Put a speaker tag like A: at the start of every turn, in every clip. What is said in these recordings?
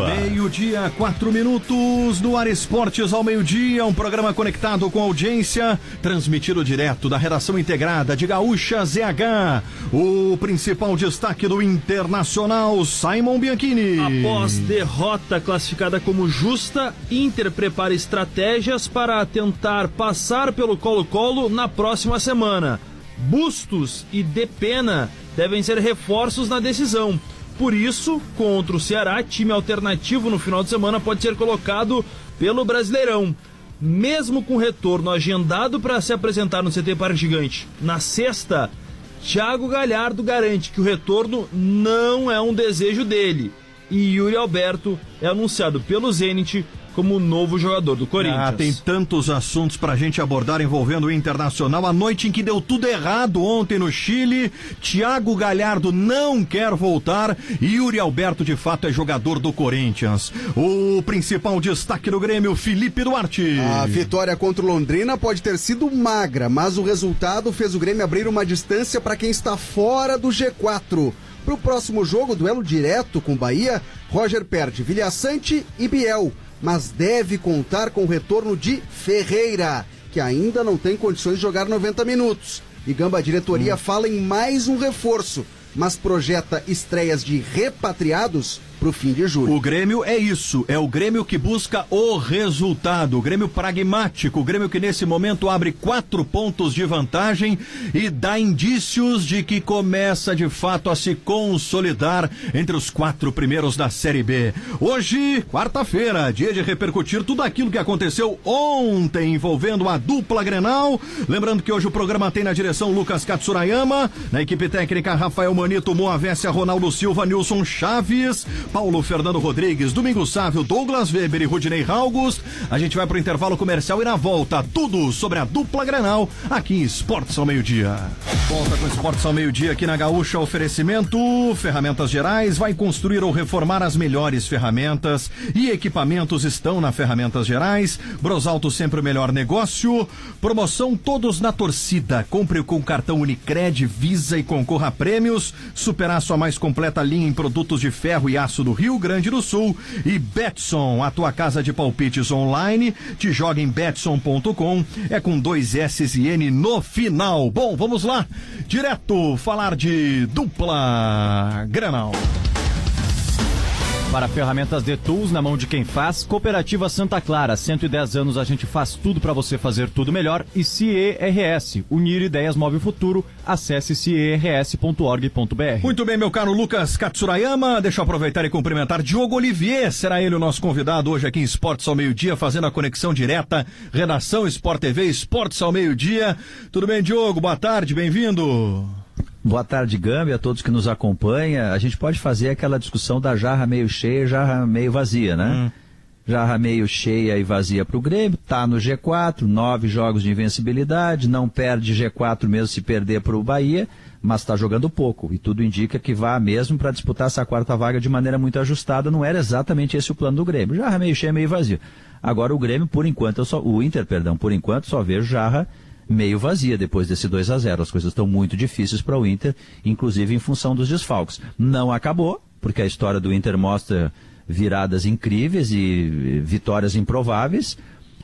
A: Meio-dia, 4 minutos, no Ar Esportes ao meio-dia, um programa conectado com audiência, transmitido direto da redação integrada de Gaúcha ZH. O principal destaque do Internacional, Simon Bianchini.
B: Após derrota classificada como justa, Inter prepara estratégias para tentar passar pelo Colo-Colo na próxima semana. Bustos e Depena devem ser reforços na decisão. Por isso, contra o Ceará, time alternativo no final de semana pode ser colocado pelo Brasileirão. Mesmo com retorno agendado para se apresentar no CT Parque Gigante na sexta, Thiago Galhardo garante que o retorno não é um desejo dele. E Yuri Alberto é anunciado pelo Zenit como o novo jogador do Corinthians.
A: Tem tantos assuntos pra gente abordar envolvendo o Internacional. A noite em que deu tudo errado ontem no Chile, Thiago Galhardo não quer voltar e Yuri Alberto de fato é jogador do Corinthians. O principal destaque do Grêmio, Felipe Duarte.
C: A vitória contra o Londrina pode ter sido magra, mas o resultado fez o Grêmio abrir uma distância para quem está fora do G4. Para o próximo jogo, duelo direto com o Bahia, Roger perde Vilhaçante e Biel, mas deve contar com o retorno de Ferreira, que ainda não tem condições de jogar 90 minutos. E Gamba, a diretoria fala em mais um reforço, mas projeta estreias de repatriados para o fim de julho.
A: O Grêmio é isso, é o Grêmio que busca o resultado, o Grêmio pragmático, o Grêmio que nesse momento abre 4 pontos de vantagem e dá indícios de que começa de fato a se consolidar entre os 4 primeiros da Série B. Hoje, quarta-feira, dia de repercutir tudo aquilo que aconteceu ontem envolvendo a dupla Grenal. Lembrando que hoje o programa tem na direção Lucas Katsurayama, na equipe técnica Rafael Manito, Moavécia, Ronaldo Silva, Nilson Chaves, Paulo Fernando Rodrigues, Domingos Sávio, Douglas Weber e Rudinei August. A gente vai pro intervalo comercial e na volta tudo sobre a dupla Grenal aqui em Esportes ao meio-dia. Volta com Esportes ao meio-dia aqui na Gaúcha. Oferecimento Ferramentas Gerais. Vai construir ou reformar as melhores ferramentas e equipamentos estão na Ferramentas Gerais. Brosalto, sempre o melhor negócio. Promoção Todos na Torcida. Compre com cartão Unicred, Visa e concorra a prêmios. Superaço, a mais completa linha em produtos de ferro e aço do Rio Grande do Sul. E Betson, a tua casa de palpites online. Te joga em betson.com. É com 2 S e N no final. Bom, vamos lá. Direto falar de dupla Grenal.
D: Para ferramentas de tools na mão de quem faz, Cooperativa Santa Clara, 110 anos, a gente faz tudo para você fazer tudo melhor. E CERS, unir ideias, move o futuro. Acesse cers.org.br.
A: Muito bem, meu caro Lucas Katsurayama, deixa eu aproveitar e cumprimentar Diogo Olivier, será ele o nosso convidado hoje aqui em Esportes ao meio-dia, fazendo a conexão direta, redação Sport TV, Esportes ao meio-dia. Tudo bem, Diogo? Boa tarde, bem-vindo.
E: Boa tarde, Gamba, e a todos que nos acompanham. A gente pode fazer aquela discussão da jarra meio cheia e jarra meio vazia, né? Jarra meio cheia e vazia para o Grêmio, tá no G4, 9 jogos de invencibilidade, não perde G4 mesmo se perder para o Bahia, mas está jogando pouco, e tudo indica que vá mesmo para disputar essa quarta vaga de maneira muito ajustada. Não era exatamente esse o plano do Grêmio. Jarra meio cheia, meio vazia. Agora o Grêmio, por enquanto, o Inter, por enquanto, só vejo jarra meio vazia depois desse 2-0. As coisas estão muito difíceis para o Inter, inclusive em função dos desfalques. Não acabou, porque a história do Inter mostra viradas incríveis e vitórias improváveis,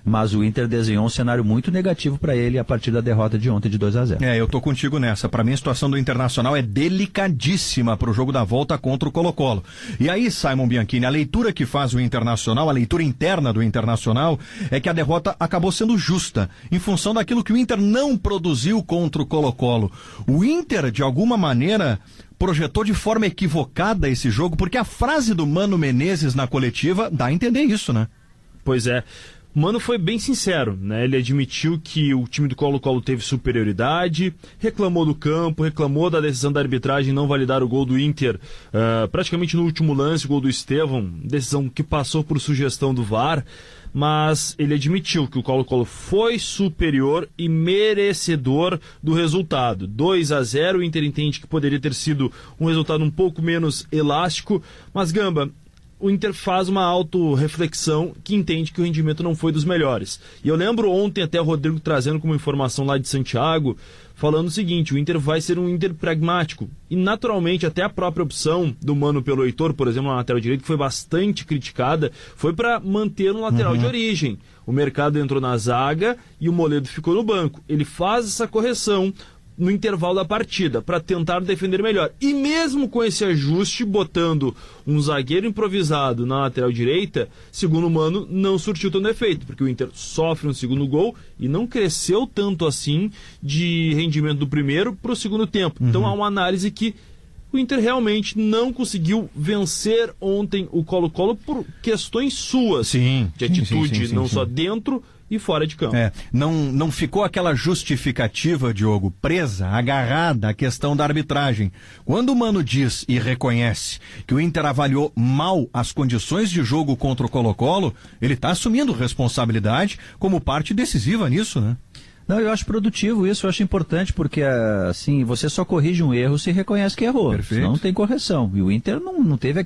E: mas o Inter desenhou um cenário muito negativo para ele a partir da derrota de ontem de 2-0.
A: Eu tô contigo nessa. Para mim a situação do Internacional é delicadíssima para o jogo da volta contra o Colo-Colo. E aí, Simon Bianchini, a leitura que faz o Internacional, a leitura interna do Internacional, é que a derrota acabou sendo justa, em função daquilo que o Inter não produziu contra o Colo-Colo. O Inter, de alguma maneira, projetou de forma equivocada esse jogo, porque a frase do Mano Menezes na coletiva dá a entender isso, né?
B: Pois é. O Mano foi bem sincero, né? Ele admitiu que o time do Colo-Colo teve superioridade, reclamou do campo, reclamou da decisão da arbitragem não validar o gol do Inter praticamente no último lance, o gol do Estevão, decisão que passou por sugestão do VAR, mas ele admitiu que o Colo-Colo foi superior e merecedor do resultado. 2-0, o Inter entende que poderia ter sido um resultado um pouco menos elástico, mas Gamba, o Inter faz uma autorreflexão que entende que o rendimento não foi dos melhores. E eu lembro ontem até o Rodrigo trazendo como informação lá de Santiago, falando o seguinte: o Inter vai ser um Inter pragmático. E naturalmente até a própria opção do Mano pelo Heitor, por exemplo, na lateral direita, que foi bastante criticada, foi para manter um lateral de origem. O mercado entrou na zaga e o Moledo ficou no banco. Ele faz essa correção no intervalo da partida, para tentar defender melhor. E mesmo com esse ajuste, botando um zagueiro improvisado na lateral direita, segundo o Mano, não surtiu tanto efeito, porque o Inter sofre um segundo gol e não cresceu tanto assim de rendimento do primeiro para o segundo tempo. Então há uma análise que o Inter realmente não conseguiu vencer ontem o Colo-Colo por questões suas de atitude, não só dentro e fora de campo.
A: Não ficou aquela justificativa, Diogo, presa, agarrada à questão da arbitragem. Quando o Mano diz e reconhece que o Inter avaliou mal as condições de jogo contra o Colo-Colo, ele está assumindo responsabilidade como parte decisiva nisso, né?
E: Não, eu acho produtivo isso, eu acho importante, porque assim, você só corrige um erro se reconhece que errou.
A: Perfeito.
E: Senão não tem correção. E o Inter não teve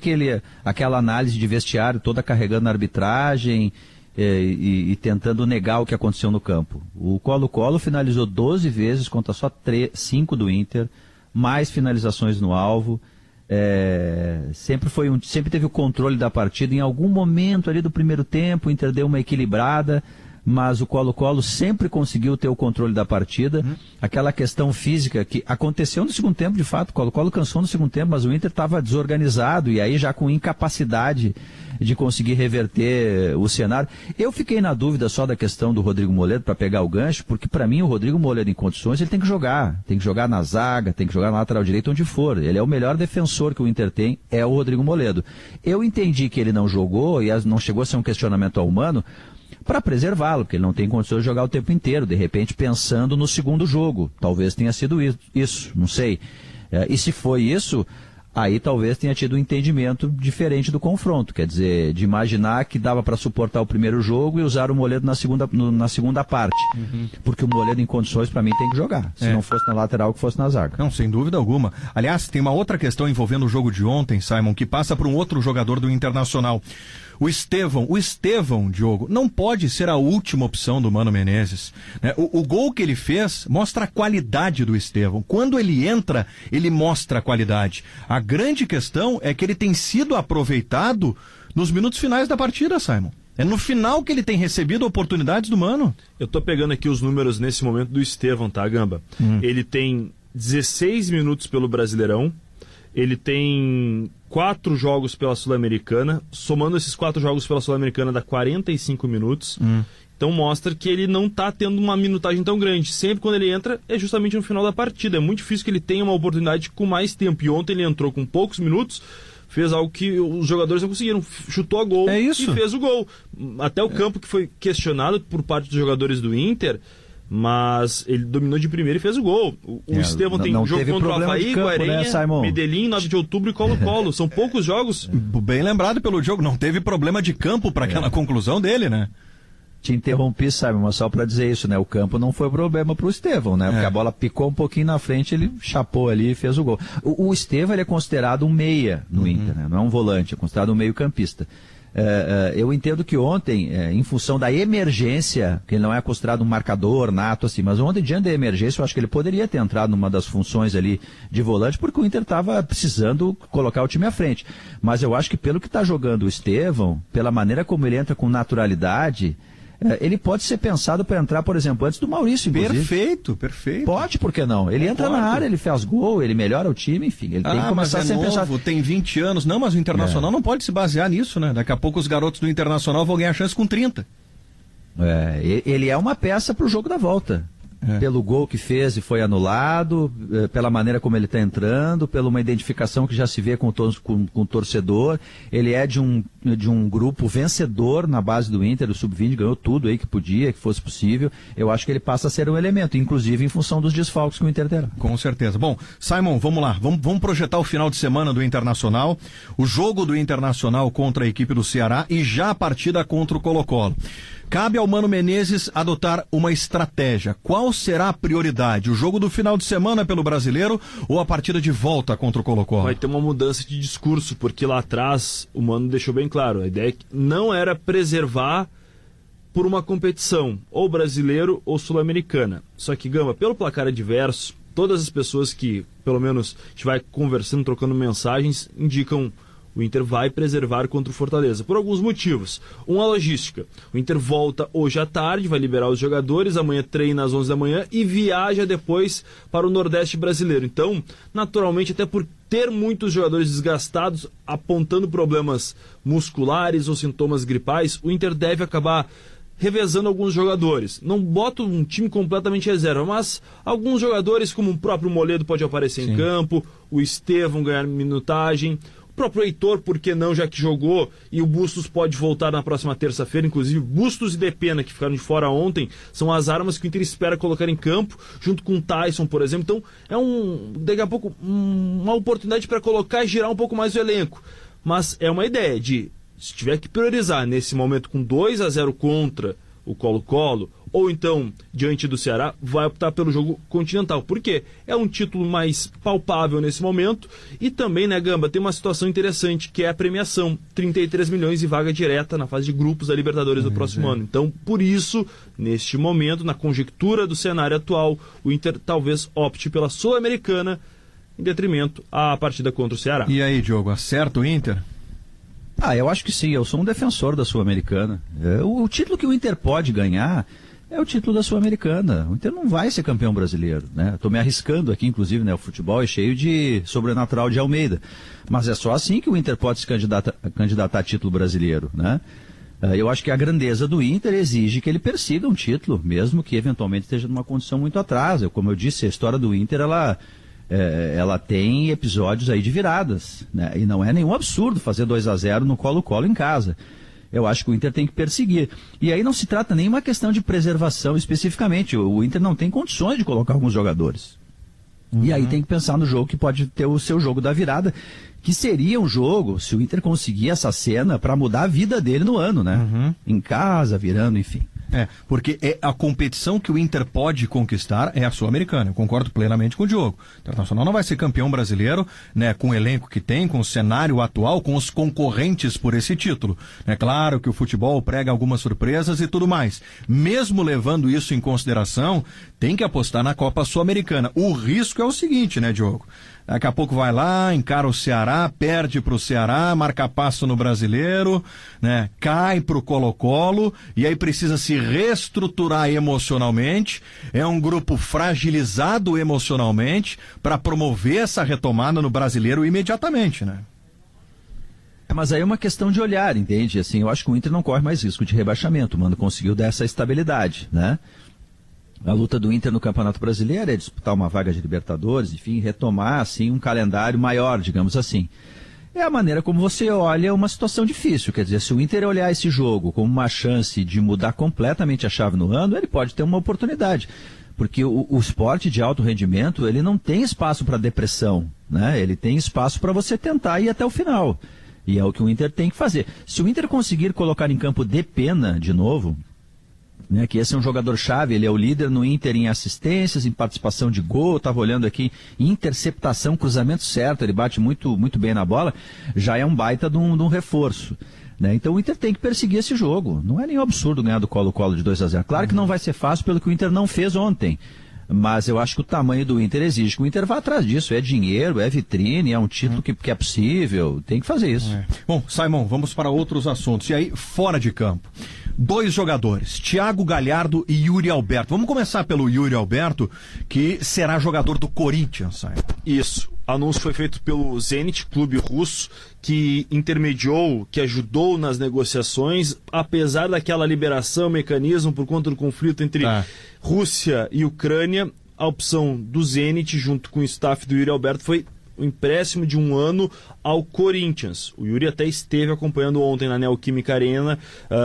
E: aquela análise de vestiário toda carregando a arbitragem e tentando negar o que aconteceu no campo. O Colo-Colo finalizou 12 vezes contra só 5 do Inter, mais finalizações no alvo. Sempre teve o controle da partida. Em algum momento ali do primeiro tempo, o Inter deu uma equilibrada, mas o Colo-Colo sempre conseguiu ter o controle da partida. Aquela questão física que aconteceu no segundo tempo, de fato, o Colo-Colo cansou no segundo tempo, mas o Inter estava desorganizado e aí já com incapacidade de conseguir reverter o cenário. Eu fiquei na dúvida só da questão do Rodrigo Moledo para pegar o gancho, porque para mim o Rodrigo Moledo em condições ele tem que jogar na zaga, tem que jogar na lateral direita, onde for. Ele é o melhor defensor que o Inter tem, é o Rodrigo Moledo. Eu entendi que ele não jogou e não chegou a ser um questionamento ao Mano para preservá-lo, porque ele não tem condições de jogar o tempo inteiro, de repente pensando no segundo jogo. Talvez tenha sido isso, não sei. E se foi isso, aí talvez tenha tido um entendimento diferente do confronto, quer dizer, de imaginar que dava para suportar o primeiro jogo e usar o Moledo na segunda parte, porque o Moledo em condições para mim tem que jogar, se não fosse na lateral, que fosse na zaga.
A: Não, sem dúvida alguma. Aliás, tem uma outra questão envolvendo o jogo de ontem, Simon, que passa por um outro jogador do Internacional. O Estevão, Diogo, não pode ser a última opção do Mano Menezes, né? O gol que ele fez mostra a qualidade do Estevão. Quando ele entra, ele mostra a qualidade. A grande questão é que ele tem sido aproveitado nos minutos finais da partida, Simon. É no final que ele tem recebido oportunidades do Mano.
B: Eu tô pegando aqui os números nesse momento do Estevão, tá, Gamba? Ele tem 16 minutos pelo Brasileirão, ele tem 4 jogos pela Sul-Americana, somando esses 4 jogos pela Sul-Americana dá 45 minutos, então mostra que ele não está tendo uma minutagem tão grande. Sempre quando ele entra é justamente no final da partida, é muito difícil que ele tenha uma oportunidade com mais tempo, e ontem ele entrou com poucos minutos, fez algo que os jogadores não conseguiram, chutou a gol e fez o gol. Até o campo que foi questionado por parte dos jogadores do Inter, mas ele dominou de primeira e fez o gol. O Estevão tem jogo contra o Avaí, Guarenha, Medellín, 9 de outubro e Colo-Colo. São poucos jogos.
A: Bem lembrado pelo Diogo, não teve problema de campo para aquela conclusão dele, né?
E: Te interrompi, Simon, mas só para dizer isso, né? O campo não foi problema para o Estevão, né? Porque a bola picou um pouquinho na frente, ele chapou ali e fez o gol. O Estevão ele é considerado um meia no Inter, né? Não é um volante, é considerado um meio-campista. Eu entendo que ontem, em função da emergência, que ele não é considerado um marcador nato assim, mas ontem, diante da emergência, eu acho que ele poderia ter entrado numa das funções ali de volante, porque o Inter estava precisando colocar o time à frente. Mas eu acho que pelo que está jogando o Estevão, pela maneira como ele entra com naturalidade, ele pode ser pensado para entrar, por exemplo, antes do Maurício, inclusive.
A: Perfeito.
E: Pode, por que não? Ele entra na área, ele faz gol, ele melhora o time, enfim. Ele tem que começar
A: mas
E: a pensar.
A: Tem 20 anos. Não, mas o Internacional não pode se basear nisso, né? Daqui a pouco os garotos do Internacional vão ganhar chance com 30.
E: Ele é uma peça para o jogo da volta. Pelo gol que fez e foi anulado, pela maneira como ele está entrando, pela uma identificação que já se vê com o torcedor. Ele é de um grupo vencedor na base do Inter, o Sub-20 ganhou tudo aí que podia, que fosse possível. Eu acho que ele passa a ser um elemento, inclusive em função dos desfalques que o Inter terá.
A: Com certeza. Bom, Simon, vamos lá. Vamos projetar o final de semana do Internacional, o jogo do Internacional contra a equipe do Ceará e já a partida contra o Colo-Colo. Cabe ao Mano Menezes adotar uma estratégia. Qual será a prioridade? O jogo do final de semana pelo Brasileiro ou a partida de volta contra o Colo-Colo?
B: Vai ter uma mudança de discurso, porque lá atrás o Mano deixou bem claro, a ideia não era preservar por uma competição, ou brasileiro ou sul-americana. Só que, Gamba, pelo placar adverso, todas as pessoas que, pelo menos, a gente vai conversando, trocando mensagens, indicam o Inter vai preservar contra o Fortaleza, por alguns motivos. A logística. O Inter volta hoje à tarde, vai liberar os jogadores, amanhã treina às 11 da manhã e viaja depois para o Nordeste brasileiro. Então, naturalmente, até por ter muitos jogadores desgastados, apontando problemas musculares ou sintomas gripais, o Inter deve acabar revezando alguns jogadores. Não bota um time completamente reserva, mas alguns jogadores, como o próprio Moledo, pode aparecer em campo, o Estevão ganhar minutagem, o próprio Heitor, por que não, já que jogou, e o Bustos pode voltar na próxima terça-feira. Inclusive, Bustos e Depena, que ficaram de fora ontem, são as armas que o Inter espera colocar em campo, junto com o Tyson, por exemplo. Então, daqui a pouco, uma oportunidade para colocar e girar um pouco mais o elenco. Mas é uma ideia de, se tiver que priorizar nesse momento com 2-0 contra o Colo-Colo, ou então diante do Ceará, vai optar pelo jogo continental. Por quê? É um título mais palpável nesse momento e também, né, Gamba, tem uma situação interessante, que é a premiação, 33 milhões e vaga direta na fase de grupos da Libertadores do próximo ano. Então, por isso, neste momento, na conjectura do cenário atual, o Inter talvez opte pela Sul-Americana em detrimento à partida contra o Ceará.
A: E aí, Diogo, acerta o Inter?
E: Eu acho que sim, eu sou um defensor da Sul-Americana. O título que o Inter pode ganhar é o título da Sul-Americana. O Inter não vai ser campeão brasileiro, né? Estou me arriscando aqui, inclusive, né? O futebol é cheio de sobrenatural de Almeida. Mas é só assim que o Inter pode se candidatar a título brasileiro, né? Eu acho que a grandeza do Inter exige que ele persiga um título, mesmo que eventualmente esteja numa condição muito atrás. Como eu disse, a história do Inter, ela tem episódios aí de viradas, né? E não é nenhum absurdo fazer 2-0 no Colo-Colo em casa. Eu acho que o Inter tem que perseguir. E aí não se trata nem uma questão de preservação especificamente. O Inter não tem condições de colocar alguns jogadores. E aí tem que pensar no jogo que pode ter o seu jogo da virada, que seria um jogo, se o Inter conseguir essa cena, para mudar a vida dele no ano, né? Em casa, virando, enfim.
A: Porque a competição que o Inter pode conquistar é a Sul-Americana. Eu concordo plenamente com o Diogo. O Internacional não vai ser campeão brasileiro, né, com o elenco que tem, com o cenário atual, com os concorrentes por esse título. É claro que o futebol prega algumas surpresas e tudo mais. Mesmo levando isso em consideração, tem que apostar na Copa Sul-Americana. O risco é o seguinte, né, Diogo? Daqui a pouco vai lá, encara o Ceará, perde para o Ceará, marca passo no Brasileiro, né? Cai para o Colo-Colo e aí precisa se reestruturar emocionalmente. É um grupo fragilizado emocionalmente para promover essa retomada no Brasileiro imediatamente, né?
E: Mas aí é uma questão de olhar, entende? Assim, eu acho que o Inter não corre mais risco de rebaixamento. O Mano conseguiu dar essa estabilidade, né? A luta do Inter no Campeonato Brasileiro é disputar uma vaga de Libertadores, enfim, retomar assim um calendário maior, digamos assim. É a maneira como você olha uma situação difícil. Quer dizer, se o Inter olhar esse jogo como uma chance de mudar completamente a chave no ano, ele pode ter uma oportunidade. Porque o esporte de alto rendimento, ele não tem espaço para depressão, né? Ele tem espaço para você tentar ir até o final. E é o que o Inter tem que fazer. Se o Inter conseguir colocar em campo Depena de novo, né, que esse é um jogador-chave, ele é o líder no Inter em assistências, em participação de gol, estava olhando aqui, interceptação, cruzamento certo, ele bate muito, muito bem na bola, já é um baita de um reforço. Né? Então o Inter tem que perseguir esse jogo. Não é nenhum absurdo ganhar do Colo-Colo de 2-0. Claro que não vai ser fácil pelo que o Inter não fez ontem. Mas eu acho que o tamanho do Inter exige que o Inter vá atrás disso. É dinheiro, é vitrine, é um título que é possível. Tem que fazer isso.
A: Bom, Simon, vamos para outros assuntos. E aí, fora de campo. 2 jogadores, Thiago Galhardo e Yuri Alberto. Vamos começar pelo Yuri Alberto, que será jogador do Corinthians, Simon.
B: Isso. O anúncio foi feito pelo Zenit, clube russo, que intermediou, que ajudou nas negociações, apesar daquela liberação, mecanismo por conta do conflito entre Rússia e Ucrânia. A opção do Zenit, junto com o staff do Yuri Alberto, foi o empréstimo de 1 ano ao Corinthians. O Yuri até esteve acompanhando ontem na Neoquímica Arena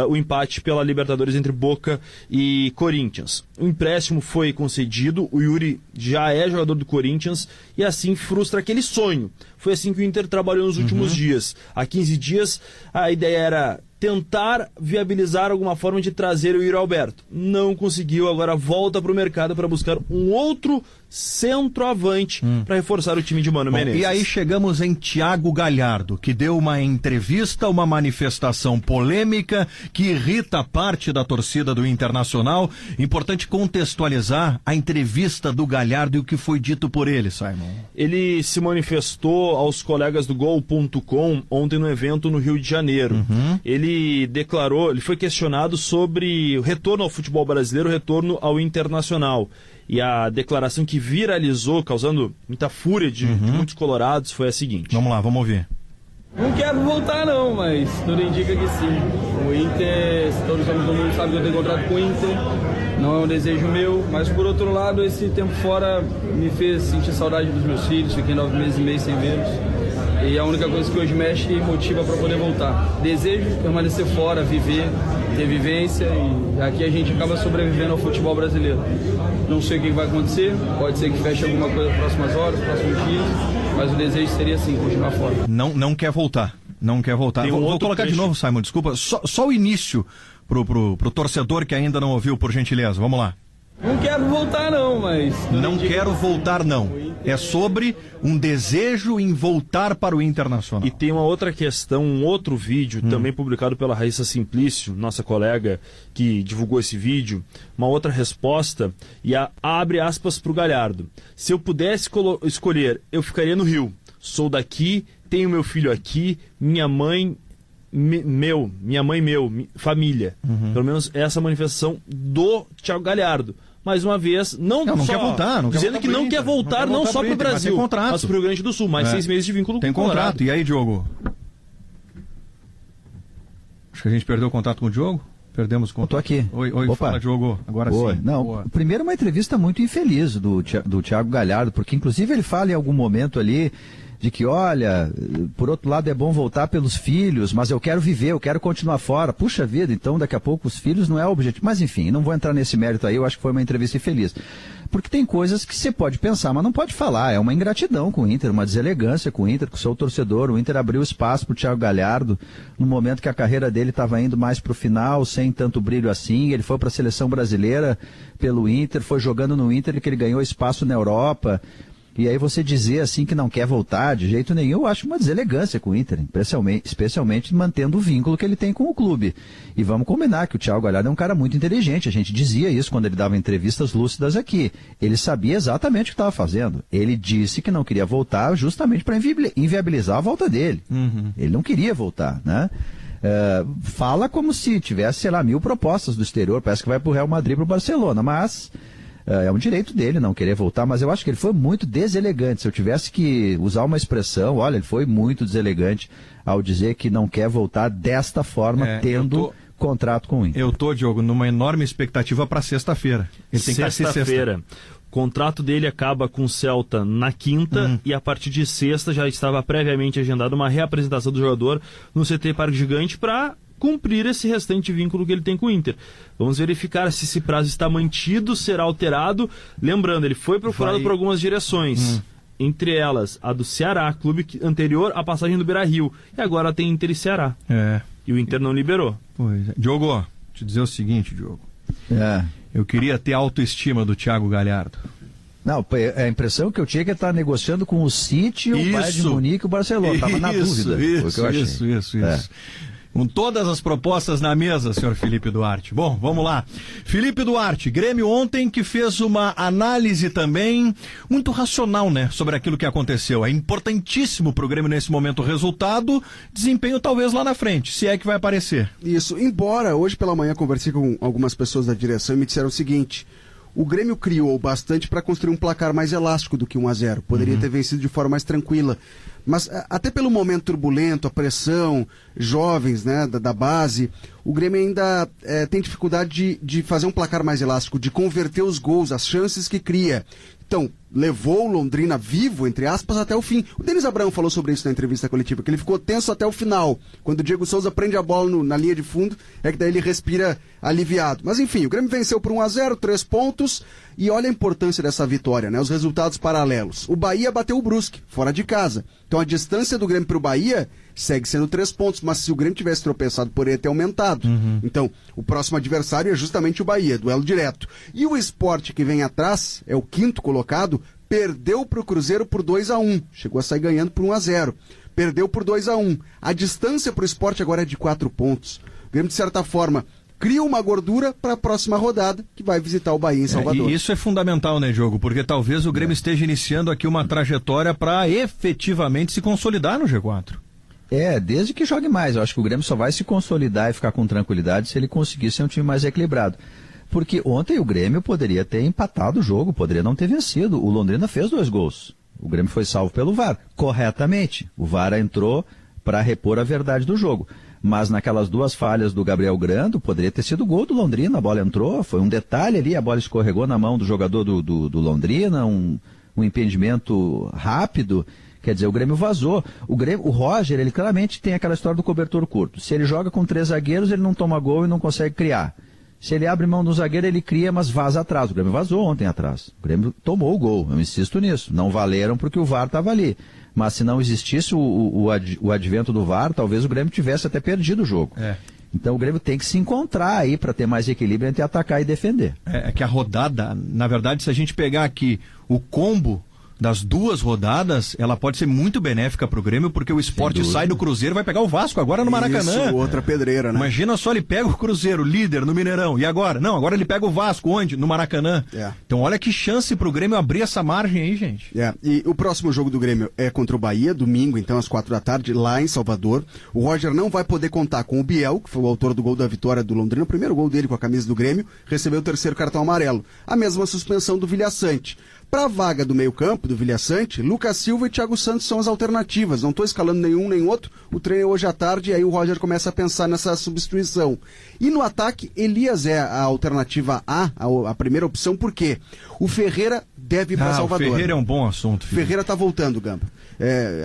B: o empate pela Libertadores entre Boca e Corinthians. O empréstimo foi concedido, o Yuri já é jogador do Corinthians e assim frustra aquele sonho. Foi assim que o Inter trabalhou nos últimos dias. Há 15 dias a ideia era tentar viabilizar alguma forma de trazer o Yuri Alberto. Não conseguiu, agora volta para o mercado para buscar um outro centroavante para reforçar o time de Mano Menezes.
A: E aí chegamos em Thiago Galhardo, que deu uma entrevista, uma manifestação polêmica que irrita parte da torcida do Internacional. Importante contextualizar a entrevista do Galhardo e o que foi dito por ele, Simon.
B: Ele se manifestou aos colegas do Gol.com ontem no evento no Rio de Janeiro. Ele declarou, ele foi questionado sobre o retorno ao futebol brasileiro, o retorno ao Internacional. E a declaração que viralizou, causando muita fúria de muitos colorados, foi a seguinte.
A: Vamos lá, vamos ouvir.
F: Não quero voltar não, mas tudo indica que sim. O Inter, todo mundo sabe que eu tenho contrato com o Inter, não é um desejo meu, mas por outro lado, esse tempo fora me fez sentir saudade dos meus filhos, fiquei 9 meses e meio sem vê-los. E a única coisa que hoje mexe e motiva para poder voltar. Desejo permanecer fora, viver, ter vivência, e aqui a gente acaba sobrevivendo ao futebol brasileiro. Não sei o que vai acontecer, pode ser que feche alguma coisa nas próximas horas, nos próximos dias, mas o desejo seria sim, continuar fora.
A: Não quer voltar, não quer voltar. Vou colocar trecho de novo, Simon, desculpa, só o início pro torcedor que ainda não ouviu, por gentileza, vamos lá.
F: Não quero voltar não, mas...
A: Não quero voltar não. É sobre um desejo em voltar para o Internacional.
B: E tem uma outra questão, um outro vídeo, também publicado pela Raíssa Simplício, nossa colega que divulgou esse vídeo, uma outra resposta, e abre aspas para o Galhardo. Se eu pudesse escolher, eu ficaria no Rio. Sou daqui, tenho meu filho aqui, minha mãe... minha mãe, família. Pelo menos essa manifestação do Thiago Galhardo. Mais uma vez, não só
A: quer voltar,
B: dizendo que não quer voltar, não só para o Brasil, mas para o Rio Grande do Sul. Mais 6 meses de vínculo
A: tem
B: com o
A: contrato. E aí, Diogo? Acho que a gente perdeu o contato com o Diogo. Perdemos o contato.
E: Eu tô aqui.
A: Oi,
E: Opa.
A: Fala, Diogo. Agora sim.
E: Não, primeiro uma entrevista muito infeliz do Thiago Galhardo, porque inclusive ele fala em algum momento ali de que, olha, por outro lado é bom voltar pelos filhos, mas eu quero viver, eu quero continuar fora. Puxa vida, então daqui a pouco os filhos não é o objetivo. Mas enfim, não vou entrar nesse mérito aí, eu acho que foi uma entrevista infeliz. Porque tem coisas que você pode pensar, mas não pode falar. É uma ingratidão com o Inter, uma deselegância com o Inter, com o seu torcedor. O Inter abriu espaço para o Thiago Galhardo no momento que a carreira dele estava indo mais para o final, sem tanto brilho assim. Ele foi para a seleção brasileira pelo Inter, foi jogando no Inter que ele ganhou espaço na Europa. E aí você dizer assim que não quer voltar de jeito nenhum, eu acho uma deselegância com o Inter, especialmente mantendo o vínculo que ele tem com o clube. E vamos combinar que o Thiago Galhardo é um cara muito inteligente, a gente dizia isso quando ele dava entrevistas lúcidas aqui. Ele sabia exatamente o que estava fazendo. Ele disse que não queria voltar justamente para inviabilizar a volta dele. Ele não queria voltar, né? Fala como se tivesse, sei lá, 1000 propostas do exterior, parece que vai pro Real Madrid, pro Barcelona, mas... é um direito dele não querer voltar, mas eu acho que ele foi muito deselegante. Se eu tivesse que usar uma expressão, olha, ele foi muito deselegante ao dizer que não quer voltar desta forma, tendo contrato com o Inter.
A: Eu tô, Diogo, numa enorme expectativa para sexta-feira. Ele tem que ser sexta-feira.
B: O contrato dele acaba com o Celta na quinta e a partir de sexta já estava previamente agendada uma reapresentação do jogador no CT Parque Gigante para cumprir esse restante vínculo que ele tem com o Inter. Vamos verificar se esse prazo está mantido, será alterado. Lembrando, ele foi procurado por algumas direções. Entre elas, a do Ceará, clube anterior à passagem do Beira-Rio. E agora tem Inter e Ceará. E o Inter não liberou.
A: Pois é. Diogo, te dizer o seguinte, Diogo. Eu queria ter a autoestima do Thiago Galhardo.
E: Não, a impressão que eu tinha é que ele estava negociando com o City, o Bayern de Munique e o Barcelona. Estava na dúvida.
A: Isso. Com todas as propostas na mesa, senhor Felipe Duarte. Bom, vamos lá. Felipe Duarte, Grêmio ontem que fez uma análise também muito racional, né? Sobre aquilo que aconteceu. É importantíssimo pro Grêmio nesse momento o resultado, desempenho talvez lá na frente, se é que vai aparecer.
C: Isso, embora hoje pela manhã conversei com algumas pessoas da direção e me disseram o seguinte: o Grêmio criou bastante para construir um placar mais elástico do que 1-0. Poderia ter vencido de forma mais tranquila. Mas até pelo momento turbulento, a pressão, jovens, né, da base, o Grêmio ainda tem dificuldade de fazer um placar mais elástico, de converter os gols, as chances que cria. Então, levou o Londrina vivo, entre aspas, até o fim. O Denis Abrão falou sobre isso na entrevista coletiva, que ele ficou tenso até o final. Quando o Diego Souza prende a bola na linha de fundo, é que daí ele respira aliviado. Mas enfim, o Grêmio venceu por 1-0, 3 pontos, e olha a importância dessa vitória, né? Os resultados paralelos. O Bahia bateu o Brusque, fora de casa. Então a distância do Grêmio para o Bahia segue sendo 3 pontos, mas se o Grêmio tivesse tropeçado, poderia ter aumentado. Então, o próximo adversário é justamente o Bahia, duelo direto. E o Sport, que vem atrás, é o 5º colocado, perdeu para o Cruzeiro por 2-1, chegou a sair ganhando por 1-0. Perdeu por 2-1. A distância para o Sport agora é de 4 pontos. O Grêmio, de certa forma, cria uma gordura para a próxima rodada, que vai visitar o Bahia em Salvador.
A: E isso é fundamental, né, Diogo? Porque talvez o Grêmio esteja iniciando aqui uma trajetória para efetivamente se consolidar no G4.
E: Desde que jogue mais. Eu acho que o Grêmio só vai se consolidar e ficar com tranquilidade se ele conseguir ser um time mais equilibrado. Porque ontem o Grêmio poderia ter empatado o jogo, poderia não ter vencido. O Londrina fez 2 gols. O Grêmio foi salvo pelo VAR, corretamente. O VAR entrou para repor a verdade do jogo. Mas naquelas 2 falhas do Gabriel Grando, poderia ter sido gol do Londrina, a bola entrou, foi um detalhe ali, a bola escorregou na mão do jogador do Londrina, um impedimento rápido. Quer dizer, o Grêmio vazou. O Roger, ele claramente tem aquela história do cobertor curto. Se ele joga com 3 zagueiros, ele não toma gol e não consegue criar. Se ele abre mão do zagueiro, ele cria, mas vaza atrás. O Grêmio vazou ontem atrás. O Grêmio tomou o gol, eu insisto nisso. Não valeram porque o VAR estava ali. Mas se não existisse o advento do VAR, talvez o Grêmio tivesse até perdido o jogo. Então o Grêmio tem que se encontrar aí para ter mais equilíbrio entre atacar e defender.
A: É que a rodada, na verdade, se a gente pegar aqui o combo das 2 rodadas, ela pode ser muito benéfica para o Grêmio, porque o Sport sai do Cruzeiro e vai pegar o Vasco agora no Maracanã.
C: Isso, outra pedreira, né?
A: Imagina só, ele pega o Cruzeiro, líder no Mineirão, e agora? Não, agora ele pega o Vasco, onde? No Maracanã. Então olha que chance para o Grêmio abrir essa margem aí, gente.
C: E o próximo jogo do Grêmio é contra o Bahia, domingo, então às 4 da tarde, lá em Salvador. O Roger não vai poder contar com o Biel, que foi o autor do gol da vitória do Londrina, o primeiro gol dele com a camisa do Grêmio, recebeu o 3º cartão amarelo. A mesma suspensão do Vilhaçante. Para a vaga do meio-campo, do Vilhaçante, Lucas Silva e Thiago Santos são as alternativas. Não estou escalando nenhum nem outro. O treino é hoje à tarde e aí o Roger começa a pensar nessa substituição. E no ataque, Elias é a alternativa a primeira opção, por quê? O Ferreira deve ir para Salvador.
A: O Ferreira é um bom assunto, filho.
C: Ferreira está voltando, Gamba.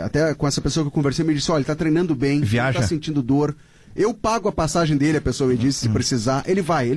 C: Até com essa pessoa que eu conversei, me disse, olha, ele está treinando bem,
A: viaja,
C: está sentindo dor. Eu pago a passagem dele, a pessoa me disse, se precisar. Ele vai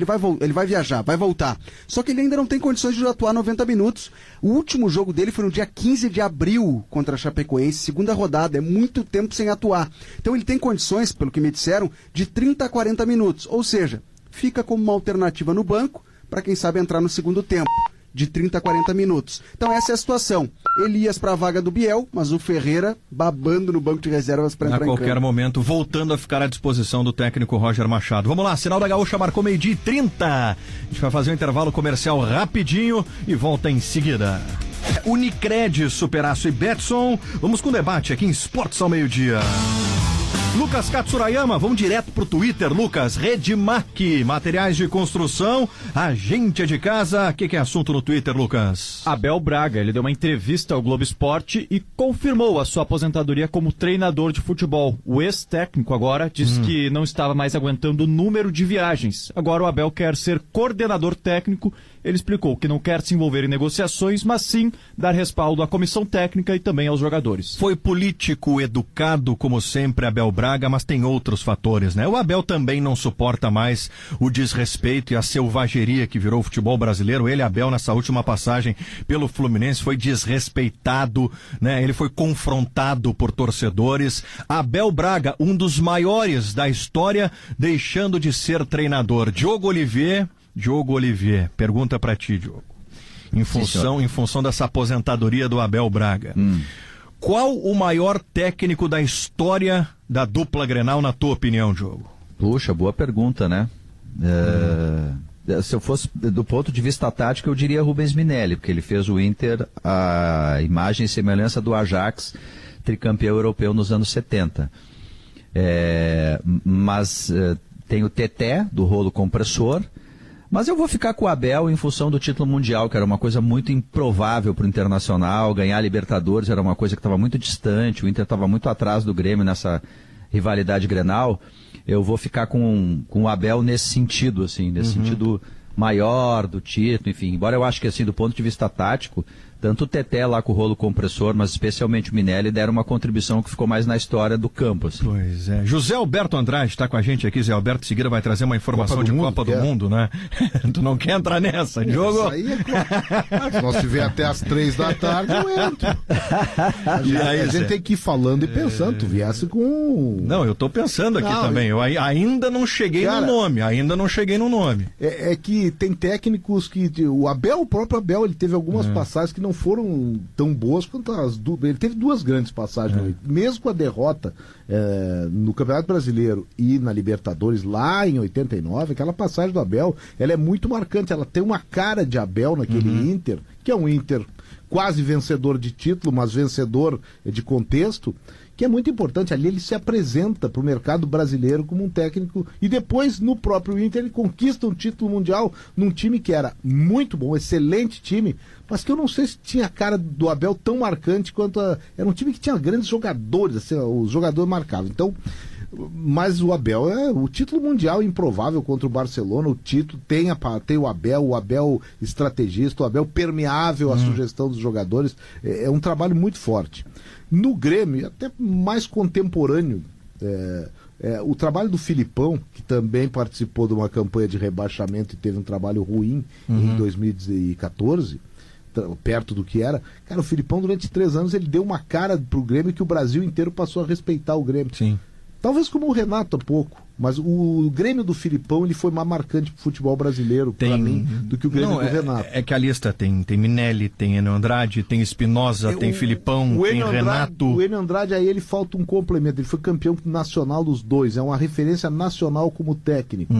C: viajar, vai voltar. Só que ele ainda não tem condições de atuar 90 minutos. O último jogo dele foi no dia 15 de abril contra a Chapecoense, 2ª rodada. É muito tempo sem atuar. Então ele tem condições, pelo que me disseram, de 30 a 40 minutos. Ou seja, fica como uma alternativa no banco para quem sabe entrar no segundo tempo. De 30 a 40 minutos. Então essa é a situação. Elias para a vaga do Biel, mas o Ferreira babando no banco de reservas para entrar em campo.
A: A qualquer momento, voltando a ficar à disposição do técnico Roger Machado. Vamos lá, Sinal da Gaúcha marcou 12:30. A gente vai fazer um intervalo comercial rapidinho e volta em seguida. Unicred, Superaço e Betson. Vamos com o debate aqui em Esportes ao meio-dia. Lucas Katsurayama, vamos direto pro Twitter, Lucas. Redmac, materiais de construção, agente é de casa. O que é assunto no Twitter, Lucas?
D: Abel Braga, ele deu uma entrevista ao Globo Esporte e confirmou a sua aposentadoria como treinador de futebol. O ex-técnico agora diz que não estava mais aguentando o número de viagens. Agora o Abel quer ser coordenador técnico. Ele explicou que não quer se envolver em negociações, mas sim dar respaldo à comissão técnica e também aos jogadores.
A: Foi político, educado, como sempre, Abel Braga, mas tem outros fatores, né? O Abel também não suporta mais o desrespeito e a selvageria que virou o futebol brasileiro. Ele, Abel, nessa última passagem pelo Fluminense, foi desrespeitado, né? Ele foi confrontado por torcedores. Abel Braga, um dos maiores da história, deixando de ser treinador. Diogo Olivier, pergunta pra ti, Diogo. Em função dessa aposentadoria do Abel Braga. Qual o maior técnico da história da dupla Grenal, na tua opinião, Diogo?
E: Puxa, boa pergunta, né? Se eu fosse do ponto de vista tático, eu diria Rubens Minelli, porque ele fez o Inter a imagem e semelhança do Ajax, tricampeão europeu nos anos 70. Mas tem o Teté, do rolo compressor. Mas eu vou ficar com o Abel em função do título mundial, que era uma coisa muito improvável para o Internacional. Ganhar a Libertadores era uma coisa que estava muito distante, o Inter estava muito atrás do Grêmio nessa rivalidade Grenal. Eu vou ficar com o Abel nesse sentido, assim, nesse sentido maior do título, enfim. Embora eu acho que, assim, do ponto de vista tático, Tanto o Teté lá com o rolo compressor, mas especialmente o Minelli, deram uma contribuição que ficou mais na história do campo. Assim.
A: Pois é. José Alberto Andrade está com a gente aqui. Zé Alberto, em seguida vai trazer uma informação de Copa do Mundo, né? Tu não quer entrar nessa, Diogo?
G: Isso aí é... Se nós tiver até as 3 da tarde, eu entro. A gente tem que ir falando e pensando. Tu viesse com...
A: Não, eu tô pensando aqui também. Eu ainda não cheguei no nome.
G: É que tem técnicos que... O próprio Abel, ele teve algumas passagens que não foram tão boas quanto as duas. Ele teve 2 grandes passagens, mesmo com a derrota no Campeonato Brasileiro e na Libertadores lá em 89, aquela passagem do Abel, ela é muito marcante, ela tem uma cara de Abel naquele Inter, que é um Inter quase vencedor de título, mas vencedor de contexto, que é muito importante. Ali ele se apresenta para o mercado brasileiro como um técnico, e depois no próprio Inter ele conquista um título mundial num time que era muito bom, excelente time, mas que eu não sei se tinha a cara do Abel tão marcante quanto era um time que tinha grandes jogadores, assim, os jogadores marcavam. Então, mas o Abel o título mundial é improvável contra o Barcelona. O título tem o Abel estrategista, o Abel permeável à sugestão dos jogadores. É um trabalho muito forte. No Grêmio, até mais contemporâneo, o trabalho do Filipão, que também participou de uma campanha de rebaixamento e teve um trabalho ruim em 2014, perto do que era. Cara, o Filipão durante 3 anos ele deu uma cara pro Grêmio que o Brasil inteiro passou a respeitar o Grêmio.
A: Sim.
G: Talvez como o Renato um pouco, mas o Grêmio do Filipão ele foi mais marcante pro futebol brasileiro, para mim, do que o Grêmio do Renato.
A: É que a lista tem Minelli, tem Enio Andrade, tem Espinosa, tem Filipão, tem Renato.
G: O Enio Andrade, aí ele falta um complemento, ele foi campeão nacional dos dois, é uma referência nacional como técnico.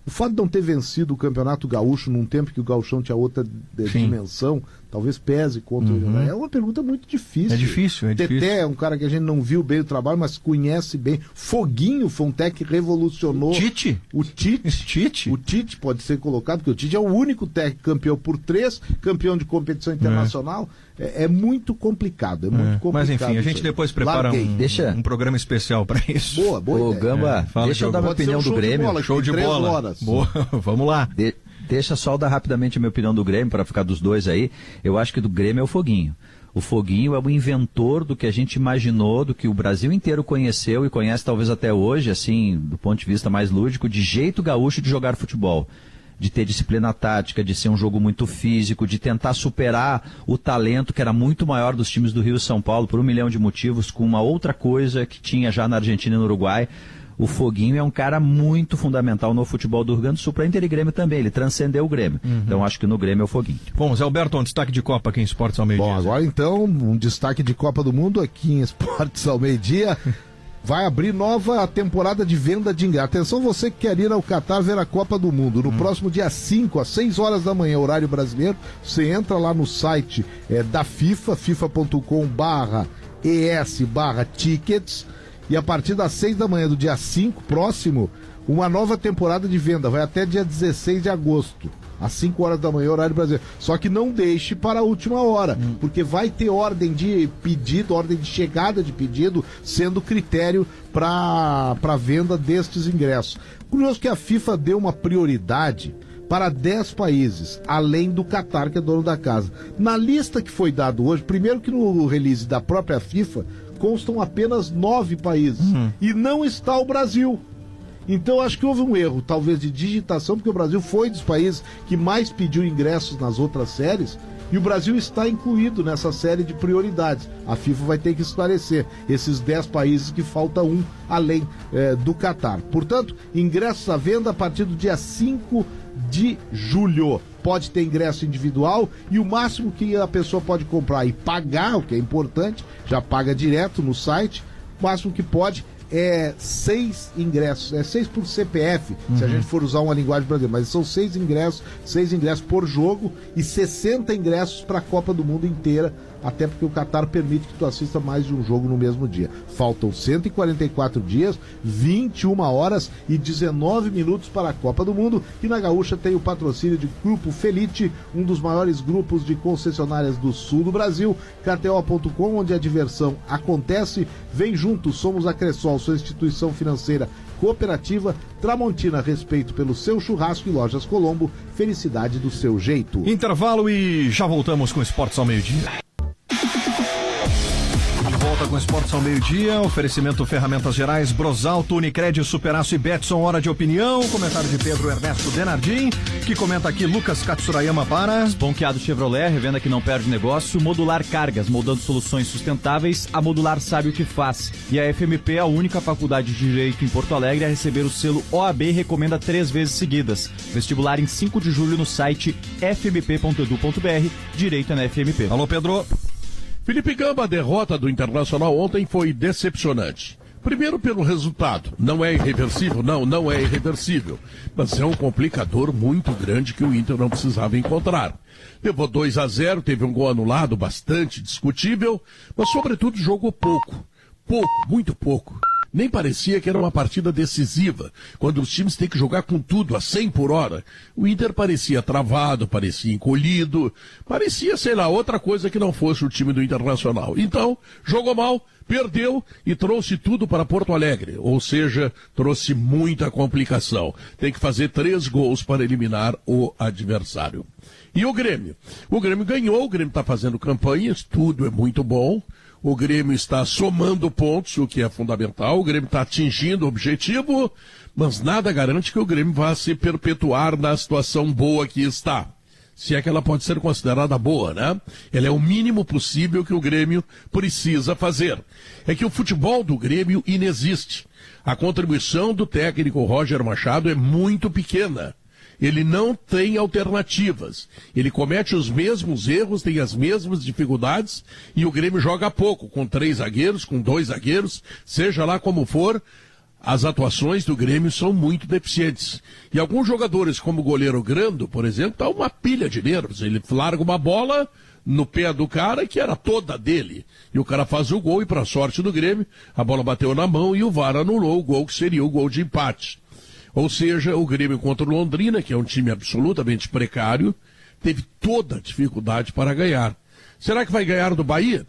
G: O fato de não ter vencido o Campeonato Gaúcho num tempo que o Gauchão tinha outra dimensão, talvez pese contra o Enio Andrade. É uma pergunta muito difícil.
A: É difícil.
G: Teté é um cara que a gente não viu bem o trabalho, mas conhece bem. Foguinho foi um técnico que revolucionou.
A: Tite?
G: O Tite pode ser colocado, porque o Tite é o único técnico campeão por 3, campeão de competição internacional. É muito complicado,
A: Mas enfim, a gente depois prepara um programa especial para isso.
G: Boa
E: Ô, Gamba, deixa eu dar minha opinião do Grêmio.
A: Show de bola. Boa, vamos lá.
E: Deixa só eu dar rapidamente a minha opinião do Grêmio, para ficar dos dois aí. Eu acho que do Grêmio é o Foguinho. O Foguinho é o inventor do que a gente imaginou, do que o Brasil inteiro conheceu e conhece talvez até hoje, assim, do ponto de vista mais lúdico, de jeito gaúcho de jogar futebol. De ter disciplina tática, de ser um jogo muito físico, de tentar superar o talento que era muito maior dos times do Rio e São Paulo por 1 milhão de motivos, com uma outra coisa que tinha já na Argentina e no Uruguai. O Foguinho é um cara muito fundamental no futebol do Rio Grande do Sul, para Inter e Grêmio também, ele transcendeu o Grêmio. Então acho que no Grêmio é o Foguinho.
A: Bom, Zé Alberto, um destaque de Copa aqui em Esportes ao meio-dia.
G: Bom, agora então, um destaque de Copa do Mundo aqui em Esportes ao meio-dia. Vai abrir nova temporada de venda de ingressos. Atenção, você que quer ir ao Catar ver a Copa do Mundo. No próximo dia 5, às 6 horas da manhã, horário brasileiro, você entra lá no site da FIFA, fifa.com/es/tickets, e a partir das 6 da manhã do dia 5, próximo, uma nova temporada de venda. Vai até dia 16 de agosto. Às 5 horas da manhã, horário brasileiro. Só que não deixe para a última hora, porque vai ter ordem de pedido, ordem de chegada de pedido, sendo critério para venda destes ingressos. Curioso que a FIFA deu uma prioridade para 10 países, além do Catar, que é dono da casa. Na lista que foi dado hoje, primeiro que no release da própria FIFA, constam apenas 9 países. E não está o Brasil. Então acho que houve um erro, talvez de digitação, porque o Brasil foi dos países que mais pediu ingressos nas outras séries, e o Brasil está incluído nessa série de prioridades. A FIFA vai ter que esclarecer esses 10 países que falta um, além do Catar. Portanto, ingressos à venda a partir do dia 5 de julho. Pode ter ingresso individual, e o máximo que a pessoa pode comprar e pagar, o que é importante, já paga direto no site, o máximo que pode é 6 ingressos, 6 por CPF, se a gente for usar uma linguagem brasileira, mas são 6 ingressos por jogo e 60 ingressos para a Copa do Mundo inteira, até porque o Catar permite que tu assista mais de um jogo no mesmo dia. Faltam 144 dias, 21 horas e 19 minutos para a Copa do Mundo, e na Gaúcha tem o patrocínio de Grupo Felite, um dos maiores grupos de concessionárias do sul do Brasil, KTO.com, onde a diversão acontece. Vem junto, somos a Cressol, sua instituição financeira Cooperativa Tramontina, respeito pelo seu churrasco e Lojas Colombo, felicidade do seu jeito.
A: Intervalo e já voltamos com Esportes ao meio-dia. De volta com Esportes ao meio-dia, oferecimento Ferramentas Gerais, Brosalto, Unicred, Superaço e Betson, hora de opinião, comentário de Pedro Ernesto Denardim, que comenta aqui Lucas Katsurayama para...
D: Esponqueado Chevrolet, revenda que não perde negócio, Modular Cargas, moldando soluções sustentáveis, a Modular sabe o que faz. E a FMP é a única faculdade de Direito em Porto Alegre a receber o selo OAB recomenda 3 vezes seguidas. Vestibular em 5 de julho no site fmp.edu.br, Direito é na FMP.
A: Alô, Pedro.
H: Felipe Gamba, a derrota do Internacional ontem foi decepcionante. Primeiro pelo resultado. Não é irreversível? Não é irreversível. Mas é um complicador muito grande que o Inter não precisava encontrar. Levou 2-0, teve um gol anulado bastante discutível, mas sobretudo jogou pouco. Pouco, muito pouco. Nem parecia que era uma partida decisiva, quando os times têm que jogar com tudo, a 100 por hora. O Inter parecia travado, parecia encolhido, parecia, sei lá, outra coisa que não fosse o time do Internacional. Então, jogou mal, perdeu e trouxe tudo para Porto Alegre, ou seja, trouxe muita complicação. Tem que fazer 3 gols para eliminar o adversário. E o Grêmio? O Grêmio ganhou, o Grêmio está fazendo campanhas, tudo é muito bom. O Grêmio está somando pontos, o que é fundamental. O Grêmio está atingindo o objetivo, mas nada garante que o Grêmio vá se perpetuar na situação boa que está. Se é que ela pode ser considerada boa, né? Ela é o mínimo possível que o Grêmio precisa fazer. É que o futebol do Grêmio inexiste. A contribuição do técnico Roger Machado é muito pequena. Ele não tem alternativas. Ele comete os mesmos erros, tem as mesmas dificuldades e o Grêmio joga pouco, com 3 zagueiros, com 2 zagueiros, seja lá como for, as atuações do Grêmio são muito deficientes. E alguns jogadores, como o goleiro Grando, por exemplo, tá uma pilha de nervos. Ele larga uma bola no pé do cara que era toda dele. E o cara faz o gol e, para sorte do Grêmio, a bola bateu na mão e o VAR anulou o gol que seria o gol de empate. Ou seja, o Grêmio contra o Londrina, que é um time absolutamente precário, teve toda a dificuldade para ganhar. Será que vai ganhar do Bahia?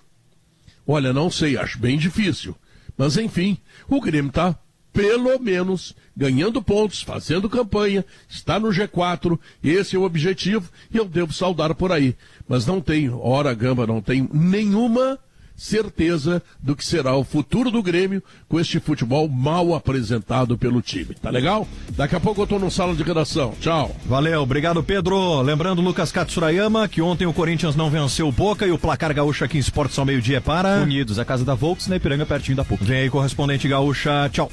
H: Olha, não sei, acho bem difícil. Mas enfim, o Grêmio está, pelo menos, ganhando pontos, fazendo campanha, está no G4, esse é o objetivo, e eu devo saudar por aí. Mas não tenho, Gamba, não tenho nenhuma certeza do que será o futuro do Grêmio com este futebol mal apresentado pelo time. Tá legal? Daqui a pouco eu tô no sala de redação. Tchau.
A: Valeu, obrigado, Pedro. Lembrando, Lucas Katsurayama, que ontem o Corinthians não venceu o Boca e o placar gaúcho aqui em Esportes ao meio-dia é para...
D: Unidos, a casa da Volks, na Ipiranga, pertinho da PUC.
A: Vem aí, correspondente gaúcha. Tchau.